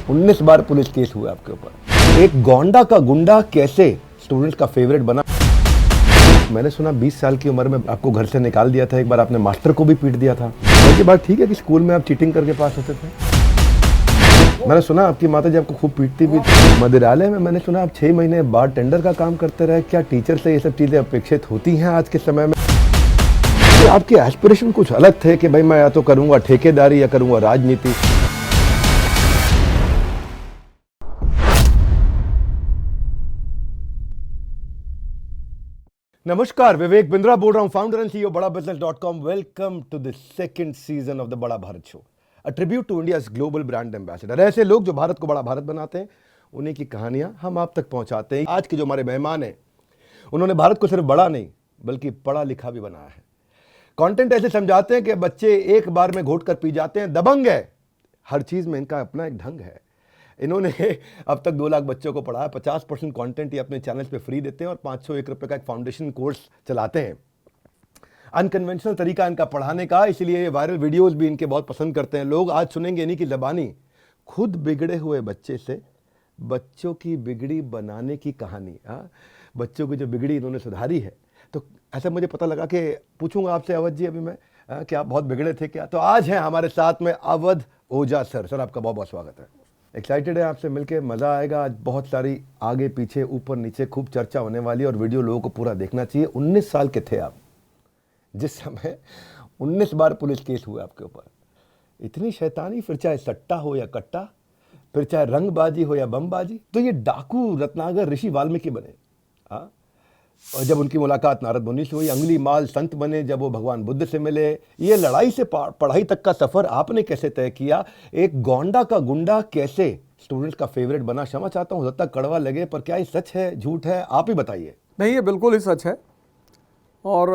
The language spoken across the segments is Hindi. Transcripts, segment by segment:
19 बार पुलिस केस हुआ आपके ऊपर। एक गोंडा का गुंडा कैसे स्टूडेंट्स का फेवरेट बना। मैंने सुना 20 साल की उम्र में आपको घर से निकाल दिया था, एक बार आपने मास्टर को भी पीट दिया था। ये बात ठीक है कि स्कूल में आप चीटिंग करके पास होते थे? मैंने सुना आपकी माता जी आपको खूब पीटती भी थी। मदिरालय में मैंने सुना आप 6 महीने बार टेंडर का काम करते रहे। क्या टीचर से ये सब चीजें अपेक्षित होती हैं आज के समय में? तो आपके एस्पिरेशन कुछ अलग थे कि भाई मैं या तो करूंगा ठेकेदारी या करूंगा राजनीति। नमस्कार, विवेक बिंद्रा बोल रहा हूं, फाउंडर एंड सीईओ बड़ाबिजनेस.com। Welcome to the second season of the Bada Bharat show, a tribute to India's global brand ambassador. ऐसे लोग जो भारत को बड़ा भारत बनाते हैं, उन्हीं की कहानियां हम आप तक पहुंचाते हैं। आज के जो हमारे मेहमान हैं, उन्होंने भारत को सिर्फ बड़ा नहीं बल्कि पढ़ा लिखा भी बनाया है। कंटेंट ऐसे समझाते हैं कि बच्चे एक बार में घोट कर पी जाते हैं। दबंग है, हर चीज में इनका अपना एक ढंग है। इन्होंने अब तक 2 लाख बच्चों को पढ़ाया। 50% कंटेंट ये अपने चैनल पे फ्री देते हैं और 501 रुपए का एक फाउंडेशन कोर्स चलाते हैं। अनकन्वेंशनल तरीका इनका पढ़ाने का, इसलिए वायरल वीडियोस भी इनके बहुत पसंद करते हैं लोग। आज सुनेंगे इन्हीं की ज़बानी खुद बिगड़े हुए बच्चे से बच्चों की बिगड़ी बनाने की कहानी। बच्चों की जो बिगड़ी इन्होंने सुधारी है। तो ऐसा मुझे पता लगा कि पूछूंगा आपसे, अवध जी, अभी मैं कि आप बहुत बिगड़े थे क्या? तो आज हैं हमारे साथ में अवध ओझा सर। सर, आपका बहुत बहुत स्वागत है। एक्साइटेड है आपसे मिलके, मज़ा आएगा। आज बहुत सारी आगे पीछे ऊपर नीचे खूब चर्चा होने वाली है और वीडियो लोगों को पूरा देखना चाहिए। 19 साल के थे आप जिस समय 19 बार पुलिस केस हुआ आपके ऊपर। इतनी शैतानी, फिर चाहे सट्टा हो या कट्टा, फिर चाहे रंगबाजी हो या बमबाजी। तो ये डाकू रत्नाकर ऋषि वाल्मीकि बने। हाँ, और जब उनकी मुलाकात नारद मुनि से हुई, अंगुली माल संत बने जब वो भगवान बुद्ध से मिले। ये लड़ाई से पढ़ाई तक का सफर आपने कैसे तय किया? एक गोंडा का गुंडा कैसे स्टूडेंट्स का फेवरेट बना? क्षमा चाहता हूँ ज़्यादा कड़वा लगे, पर क्या ये सच है झूठ है, आप ही बताइए। नहीं, ये बिल्कुल ही सच है। और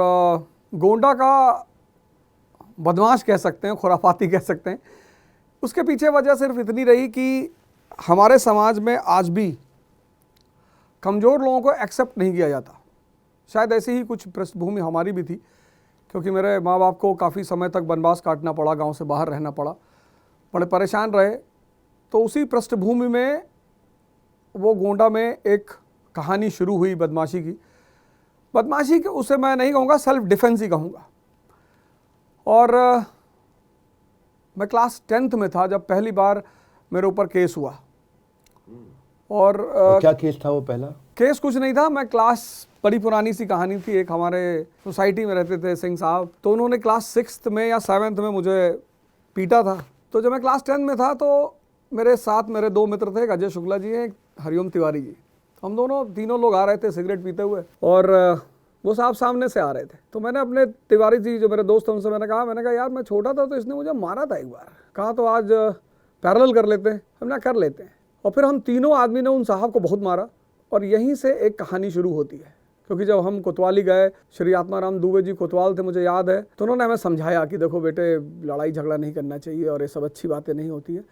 गोंडा का बदमाश कह सकते हैं, खुराफाती कह सकते हैं। उसके पीछे वजह सिर्फ इतनी रही कि हमारे समाज में आज भी कमज़ोर लोगों को एक्सेप्ट नहीं किया जाता। शायद ऐसी ही कुछ पृष्ठभूमि हमारी भी थी, क्योंकि मेरे माँ बाप को काफ़ी समय तक वनवास काटना पड़ा, गांव से बाहर रहना पड़ा, बड़े परेशान रहे। तो उसी पृष्ठभूमि में वो गोंडा में एक कहानी शुरू हुई बदमाशी की। बदमाशी के उसे मैं नहीं कहूँगा, सेल्फ डिफेंस ही कहूँगा। और मैं क्लास 10th में था जब पहली बार मेरे ऊपर केस हुआ। और क्या केस था वो? पहला केस कुछ नहीं था। मैं क्लास, बड़ी पुरानी सी कहानी थी। एक हमारे सोसाइटी में रहते थे सिंह साहब, तो उन्होंने क्लास 6th में या 7th में मुझे पीटा था। तो जब मैं क्लास 10 में था तो मेरे साथ मेरे 2 मित्र थे, एक अजय शुक्ला जी हैं, एक हरिओम तिवारी जी। हम दोनों तीनों लोग आ रहे थे सिगरेट पीते हुए, और वो साहब सामने से आ रहे थे। तो मैंने अपने तिवारी जी जो मेरे दोस्त हैं उनसे मैंने कहा यार मैं छोटा था तो इसने मुझे मारा था एक बार। कहा तो आज पैरेलल कर लेते हैं। हमने कर लेते हैं। और फिर हम तीनों आदमी ने उन साहब को बहुत मारा, और यहीं से एक कहानी शुरू होती है। क्योंकि जब हम कोतवाली गए, श्री आत्माराम दुबे जी कोतवाल थे, मुझे याद है, तो उन्होंने हमें समझाया कि देखो बेटे, लड़ाई झगड़ा नहीं करना चाहिए और ये सब अच्छी बातें नहीं होती है।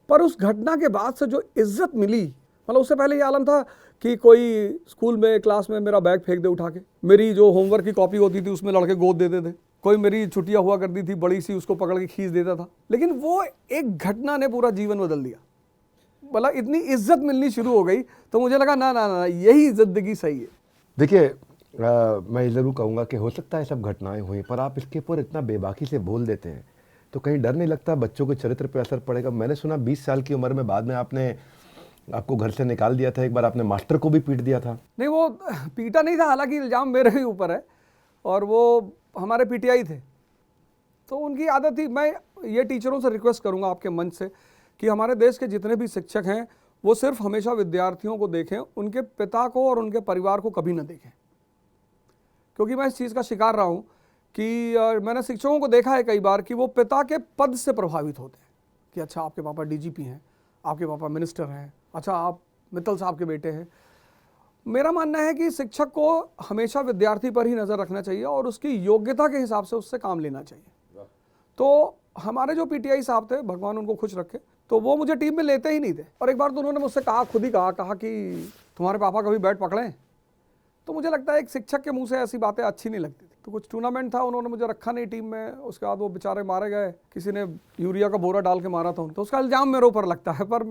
पर उस घटना के बाद से जो इज्जत मिली, मतलब उससे पहले ये आलम था कि कोई स्कूल में क्लास में मेरा बैग फेंक दे उठा के, मेरी जो होमवर्क की कॉपी होती थी उसमें लड़के गोद देते थे, कोई मेरी छुट्टियाँ हुआ करती थी बड़ी सी, उसको पकड़ के खींच देता था। लेकिन वो एक घटना ने पूरा जीवन बदल दिया। मतलब इतनी इज्जत मिलनी शुरू हो गई, तो मुझे लगा ना ना ना, यही जिंदगी सही है। देखिए, मैं ज़रूर कहूँगा कि हो सकता है सब घटनाएं हुई, पर आप इसके ऊपर इतना बेबाकी से बोल देते हैं तो कहीं डर नहीं लगता बच्चों के चरित्र पर असर पड़ेगा? मैंने सुना 20 साल की उम्र में बाद में आपको घर से निकाल दिया था, एक बार आपने मास्टर को भी पीट दिया था। नहीं, वो पीटा नहीं था, हालांकि इल्ज़ाम मेरे ही ऊपर है, और वो हमारे पीटीआई थे, तो उनकी आदत थी। मैं ये टीचरों से रिक्वेस्ट करूँगा आपके मंच से कि हमारे देश के जितने भी शिक्षक हैं वो सिर्फ हमेशा विद्यार्थियों को देखें, उनके पिता को और उनके परिवार को कभी ना देखें। क्योंकि मैं इस चीज़ का शिकार रहा हूँ कि मैंने शिक्षकों को देखा है कई बार कि वो पिता के पद से प्रभावित होते हैं कि अच्छा आपके पापा डीजीपी हैं, आपके पापा मिनिस्टर हैं, अच्छा आप मित्तल साहब के बेटे हैं। मेरा मानना है कि शिक्षक को हमेशा विद्यार्थी पर ही नज़र रखना चाहिए और उसकी योग्यता के हिसाब से उससे काम लेना चाहिए। तो हमारे जो पीटीआई साहब थे, भगवान उनको खुश रखे, तो वो मुझे टीम में लेते ही नहीं थे। और एक बार तो उन्होंने मुझसे खुद ही कहा कि तुम्हारे पापा कभी बैट पकड़ें? तो मुझे लगता है एक शिक्षक के मुंह से ऐसी बातें अच्छी नहीं लगती थी। तो कुछ टूर्नामेंट था, उन्होंने मुझे रखा नहीं टीम में, उसके बाद वो बेचारे मारे गए, किसी ने यूरिया का बोरा डाल के मारा था उनको, तो उसका इल्जाम मेरे ऊपर लगता है। पर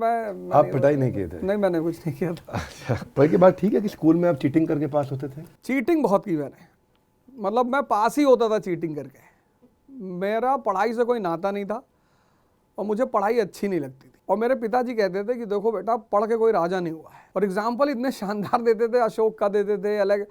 आप पिटाई नहीं किए थे? नहीं, मैंने कुछ नहीं किया था। अच्छा, पर की बात ठीक है कि स्कूल में आप चीटिंग करके पास होते थे? चीटिंग बहुत की मैंने, मतलब मैं पास ही होता था चीटिंग करके। मेरा पढ़ाई से कोई नाता नहीं था और मुझे पढ़ाई अच्छी नहीं लगती थी। और मेरे पिताजी कहते थे कि देखो बेटा, पढ़ के कोई राजा नहीं हुआ है। और एग्जाम्पल इतने शानदार देते थे, अशोक का देते थे अलग,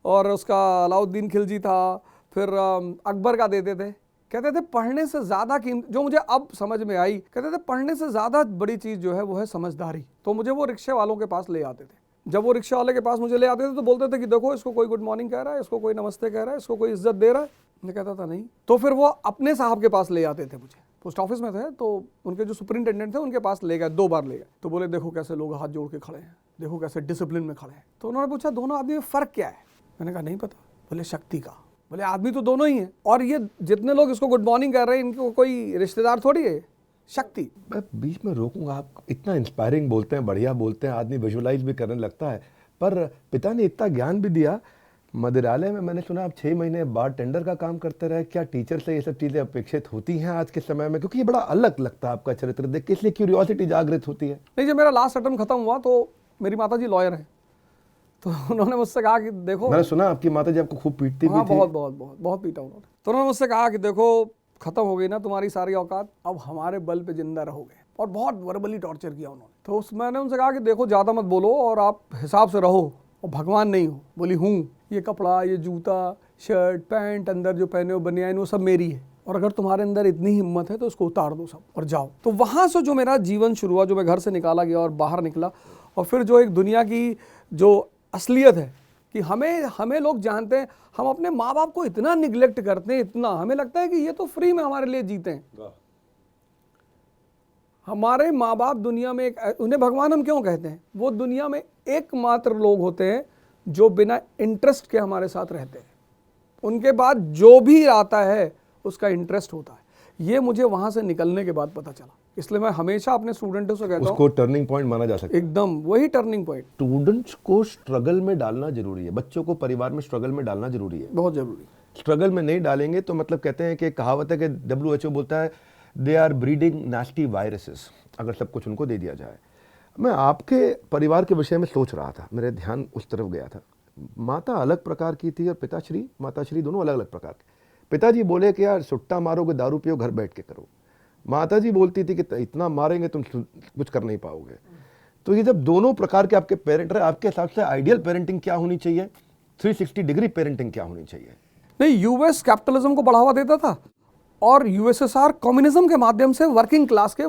और उसका अलाउद्दीन खिलजी था, फिर अकबर का देते थे। कहते थे पढ़ने से ज़्यादा कीमत, जो मुझे अब समझ में आई, कहते थे पढ़ने से ज़्यादा बड़ी चीज़ जो है वो है समझदारी। तो मुझे वो रिक्शे वालों के पास ले आते थे। जब वो रिक्शा वाले के पास मुझे ले आते थे तो बोलते थे कि देखो, इसको कोई गुड मॉर्निंग कह रहा है, इसको कोई नमस्ते कह रहा है, इसको कोई इज्जत दे रहा है। मैं कहता था नहीं। तो फिर वो अपने साहब के पास ले आते थे, मुझे पोस्ट ऑफिस में थे, तो उनके जो सुपरिंटेंडेंट थे उनके पास ले गए, 2 बार ले गए। तो बोले देखो कैसे लोग हाथ जोड़ के खड़े हैं, देखो कैसे डिसिप्लिन में खड़े हैं। तो उन्होंने पूछा दोनों आदमी में फ़र्क क्या है? मैंने कहा नहीं पता। बोले शक्ति का। बोले आदमी तो दोनों ही है, और ये जितने लोग इसको गुड मॉर्निंग कर रहे हैं इनको कोई रिश्तेदार थोड़ी है, शक्ति। मैं बीच में रोकूंगा, आप इतना इंस्पायरिंग बोलते हैं, बढ़िया बोलते हैं, आदमी विजुअलाइज भी करने लगता है। पर पिता ने इतना ज्ञान भी दिया। मदिरालय में मैंने सुना आप 6 महीने बार टेंडर का काम करते रहे। क्या टीचर से ये सब चीज़ें अपेक्षित होती हैं आज के समय में? क्योंकि ये बड़ा अलग लगता है आपका चरित्र देख के, इसलिए क्यूरियोसिटी जागृत होती है। नहीं, जब मेरा लास्ट अटेम्प्ट खत्म हुआ तो मेरी माताजी लॉयर हैं, तो उन्होंने मुझसे कहा कि देखो, मैंने सुना आपकी माताजी आपको खूब पीटती भी हाँ, थी। बहुत पीटा उन्होंने। तो उन्होंने मुझसे कहा कि देखो, खत्म हो गई ना तुम्हारी सारी औकात, अब हमारे बल पे जिंदा रहोगे। और बहुत वर्बली टॉर्चर किया उन्होंने। तो मैंने उनसे कहा कि देखो, ज़्यादा मत बोलो और आप हिसाब से रहो, और भगवान नहीं हो। बोली हूँ, ये कपड़ा, ये जूता, शर्ट, पैंट, अंदर जो पहने हो बनियान, वो सब मेरी है, और अगर तुम्हारे अंदर इतनी हिम्मत है तो इसको उतार दो सब और जाओ। तो वहाँ से जो मेरा जीवन शुरू हुआ, जो मैं घर से निकाला गया और बाहर निकला, और फिर जो एक दुनिया की जो असलियत है कि हमें लोग जानते हैं, हम अपने माँ बाप को इतना निगलेक्ट करते हैं, इतना, हमें लगता है कि ये तो फ्री में हमारे लिए जीते हैं। हमारे माँ बाप दुनिया में उन्हें भगवान हम क्यों कहते हैं? वो दुनिया में एकमात्र लोग होते हैं जो बिना इंटरेस्ट के हमारे साथ रहते हैं। उनके बाद जो भी आता है उसका इंटरेस्ट होता है। ये मुझे वहाँ से निकलने के बाद पता चला। इसलिए मैं हमेशा अपने स्टूडेंट्स से कहता हूँ, उसको टर्निंग पॉइंट माना जा सकता है। एकदम वही टर्निंग पॉइंट। स्टूडेंट्स को स्ट्रगल में डालना जरूरी है, बच्चों को परिवार में स्ट्रगल में डालना जरूरी है, बहुत जरूरी। स्ट्रगल में नहीं डालेंगे तो मतलब कहते हैं कि कहावत है कि WHO बोलता है they are breeding nasty viruses, अगर सब कुछ उनको दे दिया जाए। मैं आपके परिवार के विषय में सोच रहा था, मेरे ध्यान उस तरफ गया था। माता अलग प्रकार की थी और पिताश्री माताश्री दोनों अलग अलग प्रकार के। पिताजी बोले कि यार सुट्टा मारोगे, दारू पियो, घर बैठ के करो। माताजी बोलती थी कि इतना मारेंगे तुम कुछ कर नहीं पाओगे। तो ये जब दोनों प्रकार के आपके पेरेंट रहे, आपके हिसाब से आइडियल पेरेंटिंग क्या होनी चाहिए? 360 डिग्री पेरेंटिंग क्या होनी चाहिए? नहीं, यूएस कैपिटलिज्म को बढ़ावा देता था और यूएसएसआर कम्युनिज्म के माध्यम से वर्किंग क्लास के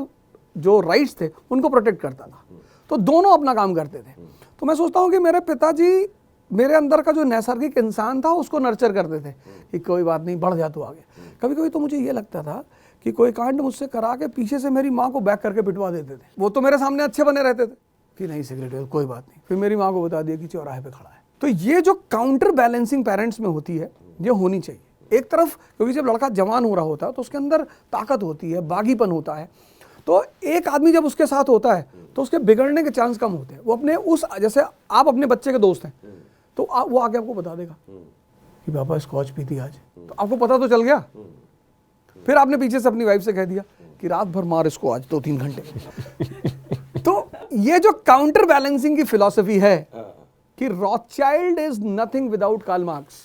जो राइट्स थे उनको प्रोटेक्ट करता था। तो दोनों अपना काम करते थे। तो मैं सोचता हूँ कि मेरे पिताजी मेरे अंदर का जो नैसर्गिक इंसान था उसको नर्चर करते थे कि कोई बात नहीं, बढ़ जा तू आगे। कभी कभी तो मुझे ये लगता था कि कोई कांड मुझसे करा के पीछे से मेरी माँ को बैक करके पिटवा देते थे। वो तो मेरे सामने अच्छे बने रहते थे कि नहीं सिगरेट कोई बात नहीं, फिर मेरी माँ को बता दिया कि चौराहे पे खड़ा है। तो ये जो काउंटर बैलेंसिंग पेरेंट्स में होती है, ये होनी चाहिए। एक तरफ क्योंकि जब लड़का जवान हो रहा होता है तो उसके अंदर ताकत होती है, बागीपन होता है, तो एक आदमी जब उसके साथ होता है तो उसके बिगड़ने के चांस कम होते हैं। वो अपने उस, जैसे आप अपने बच्चे के दोस्त हैं तो वो आगे आपको बता देगा कि पापा स्कॉच पी थी आज, तो आपको पता तो चल गया। फिर आपने पीछे से अपनी वाइफ से कह दिया कि रात भर मार इसको आज 2-3 घंटे। तो ये जो काउंटर बैलेंसिंग की फिलॉसफी है कि Rothschild is nothing without Karl Marx,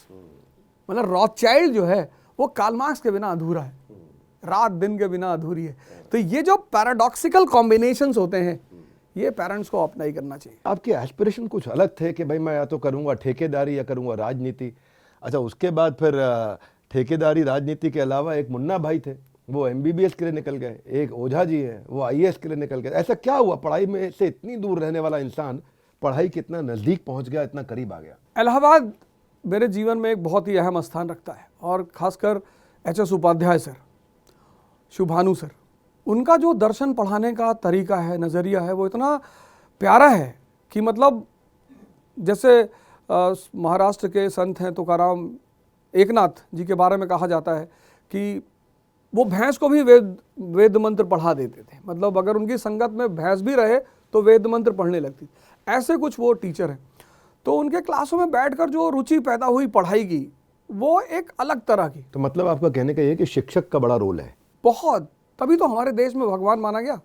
मतलब रॉथचाइल्ड जो है वो कार्ल मार्क्स के बिना अधूरा है, रात दिन के बिना अधूरी है। तो ये जो पैराडॉक्सिकल कॉम्बिनेशंस होते हैं ये पेरेंट्स को अपना ही करना चाहिए। आपके एस्पिरेशन कुछ अलग थे कि भाई मैं या तो करूंगा ठेकेदारी या करूंगा राजनीति। अच्छा, उसके बाद फिर ठेकेदारी राजनीति के अलावा एक मुन्ना भाई थे, वो MBBS के लिए निकल गए। एक ओझा जी हैं, वो IAS के लिए निकल गए। ऐसा क्या हुआ? पढ़ाई में से इतनी दूर रहने वाला इंसान पढ़ाई के इतना नज़दीक पहुंच गया, इतना करीब आ गया? इलाहाबाद मेरे जीवन में एक बहुत ही अहम स्थान रखता है, और खासकर HS उपाध्याय सर, शुभानु सर, उनका जो दर्शन पढ़ाने का तरीका है, नज़रिया है, वो इतना प्यारा है कि मतलब जैसे महाराष्ट्र के संत हैं तुकाराम एकनाथ जी के बारे में कहा जाता है कि वो भैंस को भी वेद मंत्र पढ़ा देते थे। मतलब अगर उनकी संगत में भैंस भी रहे तो वेद मंत्र पढ़ने लगती। ऐसे कुछ वो टीचर हैं। तो उनके क्लासों में बैठकर जो रुचि पैदा हुई पढ़ाई की, वो एक अलग तरह की। तो मतलब आपका कहने का ये है कि शिक्षक का बड़ा रोल है। बहुत, तभी तो हमारे देश में भगवान माना गया।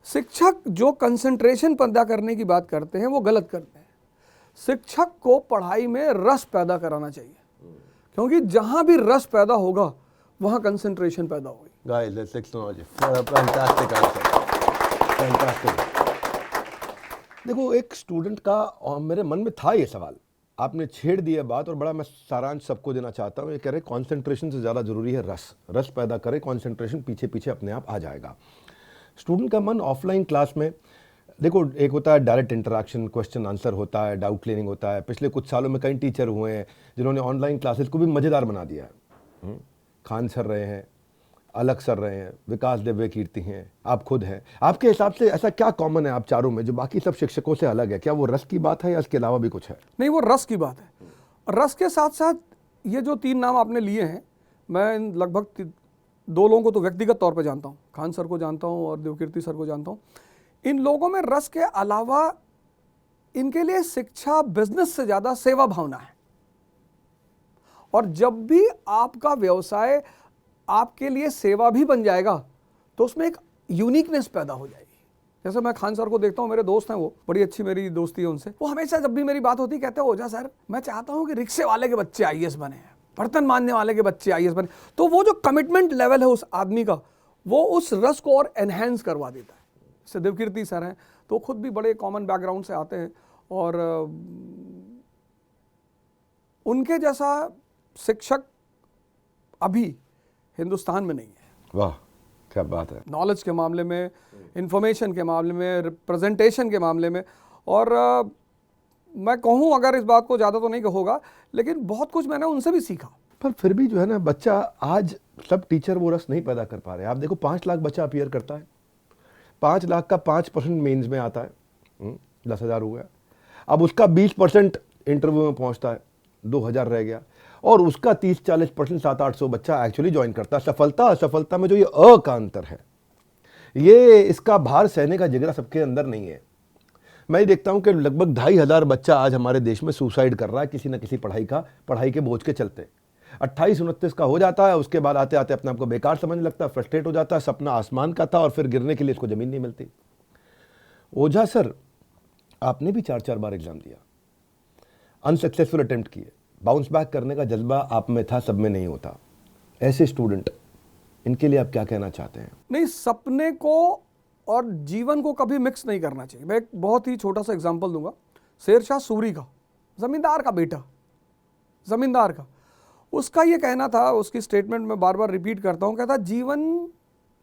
शिक्षक जो कंसंट्रेशन पैदा करने की बात करते हैं वो गलत करते हैं। शिक्षक को पढ़ाई में रस पैदा कराना चाहिए, क्योंकि जहां भी रस पैदा होगा वहां कंसंट्रेशन पैदा होगी। Guys, let's acknowledge it. Fantastic answer. Fantastic. देखो, एक स्टूडेंट का और मेरे मन में था ये सवाल, आपने छेड़ दिया बात, और बड़ा मैं सारांश सबको देना चाहता हूँ। ये कह रहे कंसंट्रेशन से ज़्यादा ज़रूरी है रस। रस पैदा करे, कंसंट्रेशन पीछे पीछे अपने आप आ जाएगा। स्टूडेंट का मन ऑफलाइन क्लास में, देखो, एक होता है डायरेक्ट इंटरेक्शन, क्वेश्चन आंसर होता है, डाउट क्लियरिंग होता है। पिछले कुछ सालों में कई टीचर हुए हैं जिन्होंने ऑनलाइन क्लासेस को भी मज़ेदार बना दिया है। खान सर रहे हैं, अलग सर रहे हैं, विकास दिव्य कीर्ति हैं, आप खुद हैं। आपके हिसाब से ऐसा क्या कॉमन है आप चारों में जो बाकी सब शिक्षकों से अलग है? क्या वो रस की बात है या इसके अलावा भी कुछ है? नहीं, वो रस की बात है। रस के साथ साथ ये जो 3 नाम आपने लिए हैं, मैं लगभग 2 लोगों को तो व्यक्तिगत तौर पे जानता हूँ, खान सर को जानता हूँ और देवकीर्ति सर को जानता हूँ। इन लोगों में रस के अलावा इनके लिए शिक्षा बिजनेस से ज़्यादा सेवा भावना है। और जब भी आपका व्यवसाय आपके लिए सेवा भी बन जाएगा तो उसमें एक यूनिकनेस पैदा हो जाएगी। जैसे मैं खान सर को देखता हूँ, मेरे दोस्त हैं, वो बड़ी अच्छी मेरी दोस्ती है उनसे। वो हमेशा जब भी मेरी बात होती है कहते हैं, ओझा सर मैं चाहता हूँ कि रिक्शे वाले के बच्चे आईएएस बने, बर्तन मांजने वाले के बच्चे आईएएस बने। तो वो जो कमिटमेंट लेवल है उस आदमी का, वो उस रस को और एनहेंस करवा देता है। जैसे देवकीर्ति सर हैं, तो खुद भी बड़े कॉमन बैकग्राउंड से आते हैं, और उनके जैसा शिक्षक अभी हिंदुस्तान में नहीं है। वाह, क्या बात है। नॉलेज के मामले में, इंफॉर्मेशन के मामले में, रिप्रेजेंटेशन के मामले में। और मैं कहूँ, अगर इस बात को ज़्यादा तो नहीं कहूँगा, लेकिन बहुत कुछ मैंने उनसे भी सीखा। पर फिर भी जो है ना, बच्चा आज सब टीचर वो रस नहीं पैदा कर पा रहे। आप देखो, 5 लाख बच्चा अपीयर करता है, 5 लाख का 5% मेंस में आता है, 10,000 हो गया। अब उसका 20% इंटरव्यू में पहुंचता है, 2,000 रह गया। और उसका 30-40%, 700-800 बच्चा एक्चुअली ज्वाइन करता है। सफलता असफलता में जो ये का अंतर है, ये इसका भार सहने का जिगरा सबके अंदर नहीं है। मैं देखता हूं कि लगभग 2,500 बच्चा आज हमारे देश में सुसाइड कर रहा है किसी न किसी पढ़ाई के बोझ के चलते। 28-29 का हो जाता है, उसके बाद आते आते अपने आप को बेकार समझने लगता है, फ्रस्ट्रेट हो जाता है, सपना आसमान का था और फिर गिरने के लिए इसको जमीन नहीं मिलती। ओझा सर, आपने भी 4-4 बार एग्जाम दिया, अनसक्सेसफुल अटेम्प्ट किए, बाउंस बैक करने का जज्बा आप में था, सब में नहीं होता। ऐसे स्टूडेंट, इनके लिए आप क्या कहना चाहते हैं? नहीं, सपने को और जीवन को कभी मिक्स नहीं करना चाहिए। मैं एक बहुत ही छोटा सा एग्जांपल दूंगा। शेरशाह सूरी का, जमींदार का बेटा, जमींदार का, उसका ये कहना था, उसकी स्टेटमेंट में बार बार रिपीट करता हूँ, कहता जीवन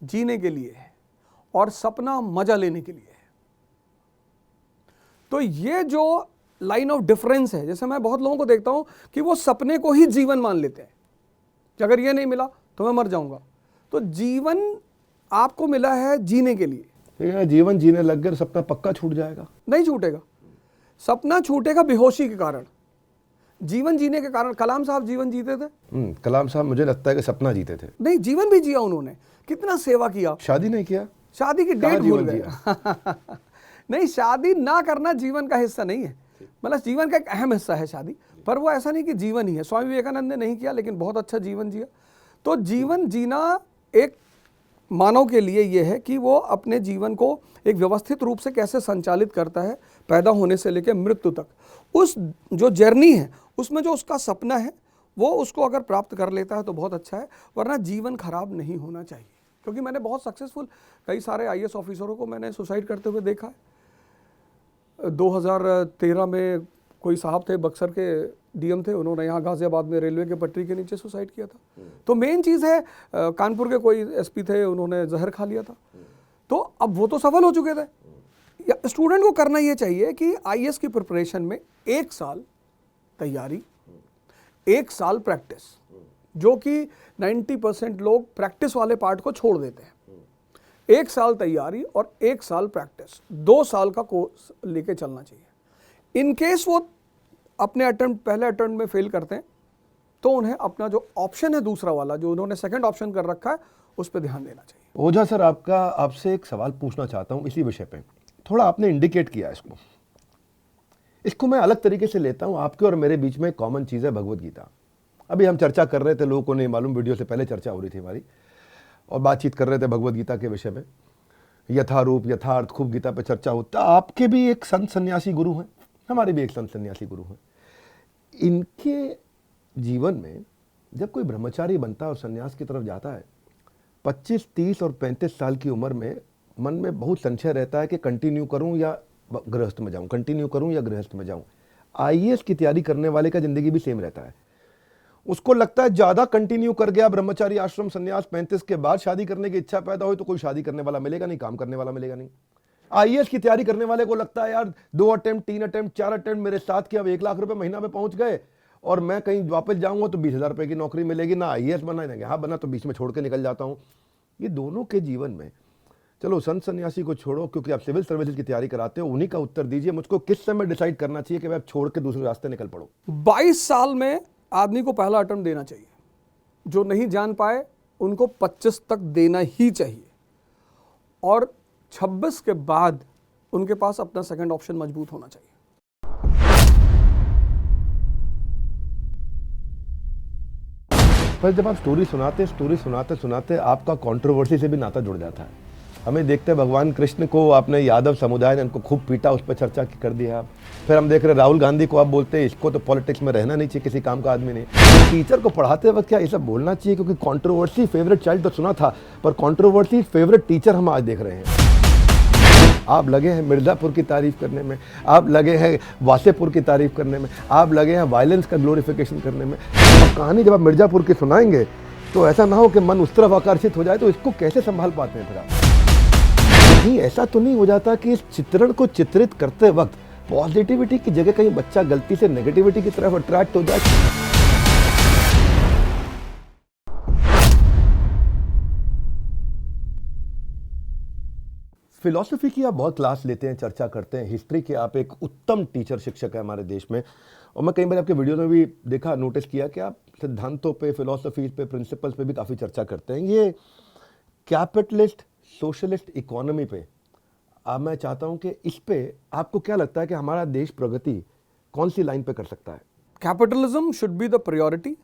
जीने के लिए है और सपना मजा लेने के लिए है। तो ये जो लाइन ऑफ डिफरेंस है, जैसे मैं बहुत लोगों को देखता हूं कि वो सपने को ही जीवन मान लेते हैं कि अगर ये नहीं मिला तो मैं मर जाऊंगा। तो जीवन आपको मिला है जीने के लिए। जीवन जीने लग गए, सपना पक्का छूट जाएगा? नहीं छूटेगा। सपना छूटेगा बेहोशी के कारण, जीवन जीने के कारण। कलाम साहब जीवन जीते थे? कलाम साहब मुझे लगता है कि सपना जीते थे। नहीं, जीवन भी जिया उन्होंने। कितना सेवा किया। शादी नहीं किया, शादी की डेट भूल गए। नहीं, शादी ना करना जीवन का हिस्सा नहीं है, मतलब जीवन का एक अहम हिस्सा है शादी, पर वो ऐसा नहीं कि जीवन ही है। स्वामी विवेकानंद ने नहीं किया, लेकिन बहुत अच्छा जीवन जिया। तो जीवन जीना एक मानव के लिए ये है कि वो अपने जीवन को एक व्यवस्थित रूप से कैसे संचालित करता है, पैदा होने से लेकर मृत्यु तक। उस जो जर्नी है उसमें जो उसका सपना है वो उसको अगर प्राप्त कर लेता है तो बहुत अच्छा है, वरना जीवन खराब नहीं होना चाहिए। क्योंकि मैंने बहुत सक्सेसफुल कई सारे आईएएस ऑफिसरों को मैंने सुसाइड करते हुए देखा है। 2013 में कोई साहब थे, बक्सर के डीएम थे, उन्होंने यहाँ गाजियाबाद में रेलवे के पटरी के नीचे सुसाइड किया था। तो मेन चीज़ है, कानपुर के कोई एसपी थे, उन्होंने जहर खा लिया था। तो अब वो तो सफल हो चुके थे। स्टूडेंट को करना ये चाहिए कि आईएएस की प्रिपरेशन में 1 साल तैयारी, 1 साल प्रैक्टिस, जो कि 90% लोग प्रैक्टिस वाले पार्ट को छोड़ देते हैं। 1 साल तैयारी और 1 साल प्रैक्टिस, 2 साल का कोर्स लेके चलना चाहिए। इन केस वो अपने अटेम्प्ट, पहले अटेम्प्ट में फेल करते हैं, तो उन्हें अपना जो ऑप्शन है दूसरा वाला, जो उन्होंने सेकंड ऑप्शन कर रखा है, उस पर ध्यान देना चाहिए। ओझा सर, आपसे एक सवाल पूछना चाहता हूं इसी विषय पे। थोड़ा आपने इंडिकेट किया इसको। इसको मैं अलग तरीके से लेता हूँ। आपके और मेरे बीच में कॉमन चीज़ है भगवत गीता। अभी हम चर्चा कर रहे थे, लोगों को नहीं मालूम, वीडियो से पहले चर्चा हो रही थी हमारी, और बातचीत कर रहे थे भगवत गीता के विषय में, यथारूप यथार्थ, खूब गीता पे चर्चा होता। आपके भी एक संत सन्यासी गुरु हैं, हमारे भी एक संत सन्यासी गुरु हैं। इनके जीवन में जब कोई ब्रह्मचारी बनता है और सन्यास की तरफ जाता है, 25, 30 और 35 साल की उम्र में मन में बहुत संशय रहता है कि कंटिन्यू करूं या गृहस्थ में जाऊं, कंटिन्यू करूं या गृहस्थ में जाऊं। आईएएस की तैयारी करने वाले का जिंदगी भी सेम रहता है। उसको लगता है ज्यादा कंटिन्यू कर गया ब्रह्मचारी आश्रम संन्यास, 35 के बाद शादी करने की इच्छा पैदा हुई तो कोई शादी करने वाला मिलेगा नहीं, काम करने वाला मिलेगा नहीं। आईएएस की तैयारी करने वाले को लगता है यार 2 अटेम्प्ट, 3 अटेम्प्ट, 4 अटेम्प्ट मेरे साथ किया, अब 1 लाख रुपए महीना में पहुंच गए और मैं कहीं वापस जाऊंगा तो 20,000 रुपए की नौकरी मिलेगी, ना आईएएस बना ना यहाँ बना, तो बीच में छोड़ के निकल जाता हूं। ये दोनों के जीवन में, चलो संत सन्यासी को छोड़ो क्योंकि आप सिविल सर्विसेज की तैयारी कराते हो, उन्हीं का उत्तर दीजिए मुझको, किस समय डिसाइड करना चाहिए कि आप छोड़ के दूसरे रास्ते निकल पड़ो? 22 साल में आदमी को पहला अटेम्प्ट देना चाहिए। जो नहीं जान पाए उनको 25 तक देना ही चाहिए, और 26 के बाद उनके पास अपना सेकंड ऑप्शन मजबूत होना चाहिए। पर जब आप स्टोरी सुनाते सुनाते आपका कंट्रोवर्सी से भी नाता जुड़ जाता है। हमें देखते हैं भगवान कृष्ण को आपने यादव समुदाय ने उनको खूब पीटा, उस पर चर्चा कर दी है आप। फिर हम देख रहे हैं राहुल गांधी को आप बोलते हैं इसको तो पॉलिटिक्स में रहना नहीं चाहिए, किसी काम का आदमी नहीं। टीचर को पढ़ाते वक्त क्या ये सब बोलना चाहिए? क्योंकि कंट्रोवर्सी फेवरेट चाइल्ड तो सुना था, पर कंट्रोवर्सी फेवरेट टीचर हम आज देख रहे हैं। आप लगे हैं मिर्ज़ापुर की तारीफ करने में, आप लगे हैं वासेपुर की तारीफ करने में, आप लगे हैं वायलेंस का ग्लोरिफिकेशन करने में। और कहानी जब आप मिर्ज़ापुर की सुनाएंगे तो ऐसा ना हो कि मन उस तरफ आकर्षित हो जाए, तो इसको कैसे संभाल पाते हैं फिर आप? नहीं, ऐसा तो नहीं हो जाता कि इस चित्रण को चित्रित करते वक्त पॉजिटिविटी की जगह कहीं बच्चा गलती से नेगेटिविटी की तरफ अट्रैक्ट हो जाए? फिलॉसफी की आप बहुत क्लास लेते हैं, चर्चा करते हैं, हिस्ट्री के आप एक उत्तम टीचर, शिक्षक है हमारे देश में। और मैं कई बार आपके वीडियो में भी देखा, नोटिस किया कि आप सिद्धांतों पे, फिलॉसफी पे, प्रिंसिपल्स पे भी काफ़ी चर्चा करते हैं। ये कैपिटलिस्ट सोशलिस्ट इकोनॉमी पे अब मैं चाहता हूं कि इस पे आपको क्या लगता है कि हमारा देश प्रगति कौन सी लाइन पे कर सकता है? Capitalism should be the priority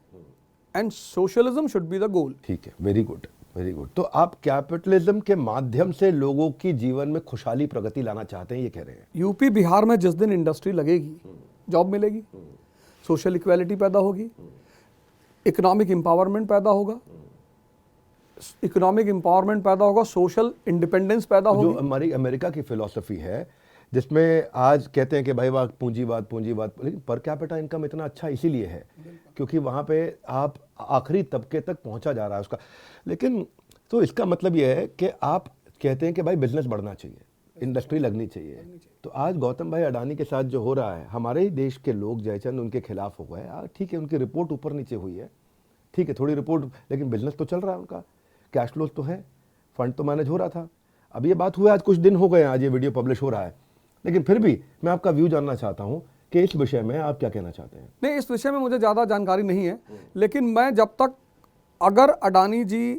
and socialism should be the goal. ठीक है, वेरी गुड, वेरी गुड। तो आप कैपिटलिज्म के माध्यम से लोगों की जीवन में खुशहाली प्रगति लाना चाहते हैं, ये कह रहे हैं? यूपी बिहार में जिस दिन इंडस्ट्री लगेगी, जॉब मिलेगी, सोशल इक्वालिटी पैदा होगी, इकोनॉमिक एम्पावरमेंट पैदा होगा, इकोनॉमिक एम्पावरमेंट पैदा होगा, सोशल इंडिपेंडेंस पैदा होगी। जो हमारी अमेरिका की फिलॉसफी है, जिसमें आज कहते हैं कि भाई वाह पूंजीवाद पूंजीवाद, लेकिन पर कैपिटा इनकम इतना अच्छा इसीलिए है क्योंकि वहाँ पे आप आखिरी तबके तक पहुँचा जा रहा है उसका। लेकिन तो इसका मतलब ये है कि आप कहते हैं कि भाई बिजनेस बढ़ना चाहिए, इंडस्ट्री लगनी चाहिए। तो आज गौतम भाई अडानी के साथ जो हो रहा है, हमारे ही देश के लोग जयचंद उनके खिलाफ हो गए। ठीक है, उनकी रिपोर्ट ऊपर नीचे हुई है, ठीक है, थोड़ी रिपोर्ट, लेकिन बिजनेस तो चल रहा है उनका, कैश फ्लोज तो है, फंड तो मैनेज हो रहा था। अब ये बात हुआ आज कुछ दिन हो गए, आज ये वीडियो पब्लिश हो रहा है, लेकिन फिर भी मैं आपका व्यू जानना चाहता हूं कि इस विषय में आप क्या कहना चाहते हैं? नहीं, इस विषय में मुझे ज़्यादा जानकारी नहीं है, लेकिन मैं जब तक, अगर अडानी जी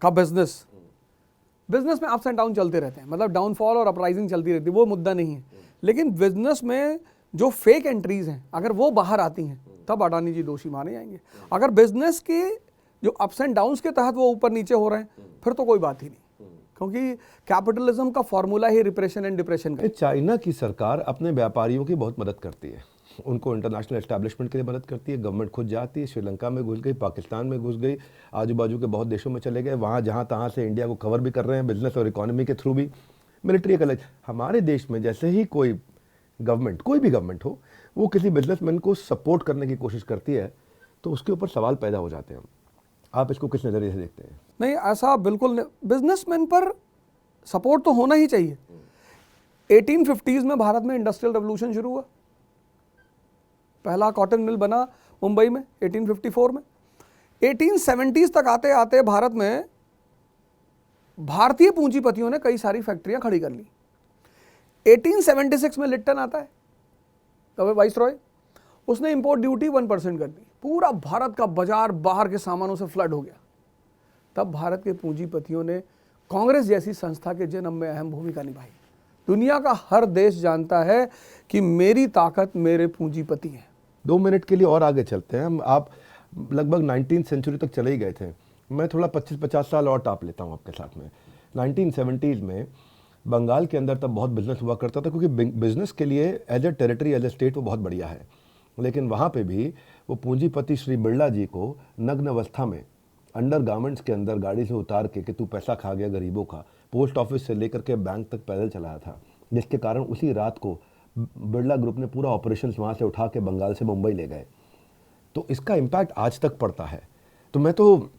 का बिजनेस में अप्स एंड डाउन चलते रहते हैं, मतलब डाउनफॉल और अपराइजिंग चलती रहती है, वो मुद्दा नहीं है। लेकिन बिजनेस में जो फेक एंट्रीज हैं, अगर वो बाहर आती हैं, तब अडानी जी दोषी माने जाएंगे। अगर बिजनेस के जो अप्स एंड डाउन्स के तहत वो ऊपर नीचे हो रहे हैं, फिर तो कोई बात ही नहीं, क्योंकि कैपिटलिज्म का formula he repression and depression का। चाइना की सरकार अपने व्यापारियों की बहुत मदद करती है, उनको इंटरनेशनल एस्टैब्लिशमेंट के लिए मदद करती है। गवर्नमेंट खुद जाती है, श्रीलंका में घुस गई, पाकिस्तान में घुस गई, आजू बाजू के बहुत देशों में चले गए, वहाँ जहाँ तहाँ से इंडिया को कवर भी कर रहे हैं, बिजनेस और इकोनॉमी के थ्रू भी, मिलिट्री का। हमारे देश में जैसे ही कोई गवर्नमेंट, कोई भी गवर्नमेंट हो, वो किसी बिजनेसमैन को सपोर्ट करने की कोशिश करती है, तो उसके ऊपर सवाल पैदा हो जाते हैं। आप इसको किस नज़रिए से देखते हैं? नहीं, ऐसा बिल्कुल नहीं। बिजनेसमैन पर सपोर्ट तो होना ही चाहिए। 1850s में भारत में इंडस्ट्रियल रेवोल्यूशन शुरू हुआ, पहला कॉटन मिल बना मुंबई में 1854 में। 1870s तक आते आते भारत में भारतीय पूंजीपतियों ने कई सारी फैक्ट्रियां खड़ी कर ली। 1876 में लिप्टन आता है, तब वाइस रॉय, उसने इंपोर्ट ड्यूटी 1% कर दी, पूरा भारत का बाजार बाहर के सामानों से फ्लड हो गया। तब भारत के पूंजीपतियों ने कांग्रेस जैसी संस्था के जन्म में अहम भूमिका निभाई। दुनिया का हर देश जानता है कि मेरी ताकत मेरे पूंजीपति हैं। 2 मिनट के लिए और आगे चलते हैं हम। आप लगभग 19th सेंचुरी तक चले ही गए थे। मैं थोड़ा 25-50 साल और टाप लेता हूँ आपके साथ में। 1970s में बंगाल के अंदर तब बहुत बिजनेस हुआ करता था, क्योंकि बिजनेस के लिए as a territory, as a state वो बहुत बढ़िया है। लेकिन वहाँ पे भी वो पूंजीपति श्री बिरला जी को नग्न अवस्था में अंडर गारमेंट्स के अंदर गाड़ी से उतार के कि तू पैसा खा गया गरीबों का, पोस्ट ऑफिस से लेकर के बैंक तक पैदल चलाया था, जिसके कारण उसी रात को बिरला ग्रुप ने पूरा ऑपरेशन वहाँ से उठा के बंगाल से मुंबई ले गए। तो इसका इम्पैक्ट आज तक पड़ता है। तो मैं तो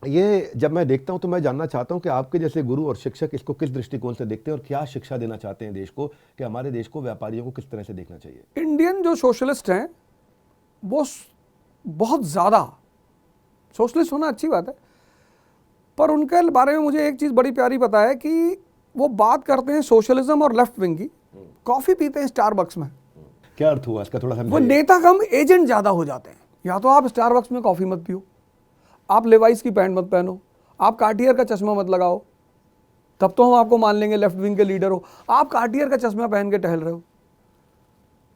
ये जब मैं देखता हूँ तो मैं जानना चाहता हूँ कि आपके जैसे गुरु और शिक्षक इसको किस दृष्टिकोण से देखते हैं और क्या शिक्षा देना चाहते हैं देश को, कि हमारे देश को व्यापारियों को किस तरह से देखना चाहिए। इंडियन जो सोशलिस्ट हैं वो बहुत ज़्यादा, सोशलिस्ट होना अच्छी बात है, पर उनके बारे में मुझे एक चीज़ बड़ी प्यारी पता है कि वो बात करते हैं सोशलिज्म और लेफ्ट विंग की। कॉफ़ी पीते हैं स्टारबक्स में। क्या अर्थ हुआ इसका, थोड़ा वो समझाइए। नेता कम एजेंट ज़्यादा हो जाते हैं। या तो आप स्टारबक्स में कॉफ़ी मत पियो, आप लेवाइस की पैंट मत पहनो, आप कार्टियर का चश्मा मत लगाओ, तब तो हम आपको मान लेंगे लेफ्ट विंग के लीडर हो। आप कार्टियर का चश्मा पहन के टहल रहे हो,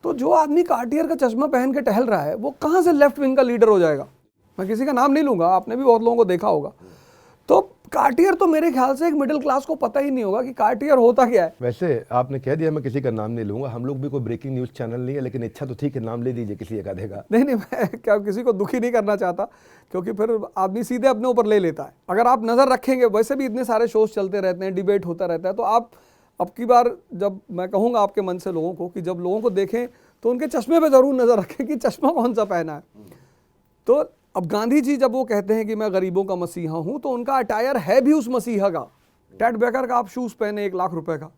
तो जो आदमी कार्टियर का चश्मा पहन के टहल रहा है वो कहाँ से लेफ्ट विंग का लीडर हो जाएगा। मैं किसी का नाम नहीं लूँगा, आपने भी बहुत लोगों को देखा होगा। तो कार्टियर तो मेरे ख्याल से एक मिडिल क्लास को पता ही नहीं होगा कि कार्टियर होता क्या है। वैसे आपने कह दिया, मैं किसी का नाम नहीं लूंगा, हम लोग भी कोई ब्रेकिंग न्यूज़ चैनल नहीं है, लेकिन इच्छा तो ठीक है, नाम ले दीजिए किसी एक आधे का। नहीं, मैं क्या किसी को दुखी नहीं करना चाहता, क्योंकि फिर आदमी सीधे अपने ऊपर ले लेता है। अगर आप नज़र रखेंगे, वैसे भी इतने सारे शोज चलते रहते हैं, डिबेट होता रहता है, तो आप अब की बार जब मैं कहूँगा आपके मन से लोगों को कि जब लोगों को देखें तो उनके चश्मे पे ज़रूर नज़र रखें कि चश्मा कौन सा पहना है। तो अब गांधी जी जब वो कहते हैं कि मैं गरीबों का मसीहा हूँ, तो उनका अटायर है भी उस मसीहा का। टेड बेकर का आप शूज़ पहने 1 लाख रुपए का,